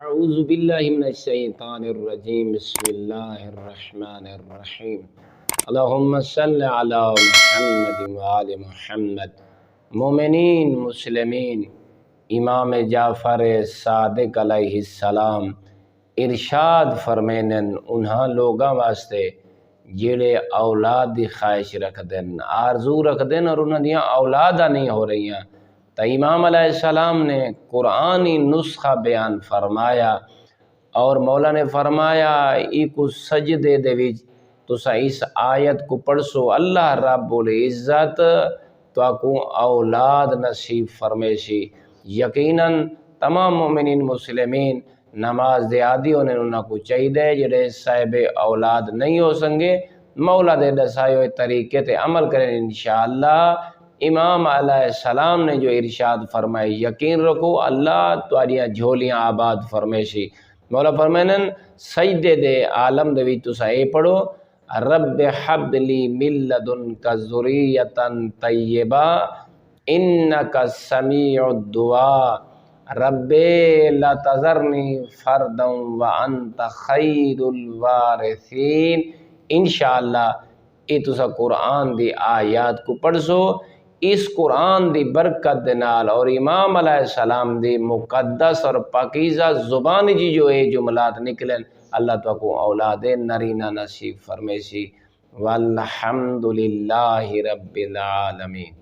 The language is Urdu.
اعوذ باللہ من الشیطان الرجیم بسم اللہ الرحمن الرحیم اللہم صلی علی محمد وآل محمد۔ مومنین مسلمین، امام جعفر صادق علیہ السلام ارشاد فرمینن انہاں لوگاں واسطے جڑے اولاد دی خواہش رکھ دن، آرزو رکھ دن اور انہاں دیاں اولاداں نہیں ہو رہی ہیں، تو امام علیہ السلام نے قرآنی نسخہ بیان فرمایا اور مولا نے فرمایا ای کو سجدے دے وچ تسا اس آیت کو پڑھسو، اللہ رب العزت تو کو اولاد نصیب فرمیشی۔ یقیناً تمام مومنین مسلمین نماز دے عادی ہونے انہاں کو چاہیے جڑے صاحب اولاد نہیں ہو سنگے مولا دے دسائے ہوئے طریقے تے عمل کریں انشاءاللہ۔ امام علیہ السلام نے جو ارشاد فرمائے یقین رکھو اللہ تواریاں جھولیاں آباد فرمیشی۔ مولا فرمائنن سجدے دے عالم دے وچ تساں اے پڑھو رب حب لی من لدنک ذریۃ طیبہ انک سمیع الدعاء رب لا تذرنی فردا وانت خیر الوارثین۔ انشاءاللہ اے تساں قرآن دی آیات کو پڑھسو، اس قرآن دی برکت دے نال اور امام علیہ السلام دی مقدس اور پاکیزہ زبان جی جو اے جملات نکلن اللہ تو کو اولاد نرینہ نصیب فرمیشی۔ والحمد للہ رب العالمین۔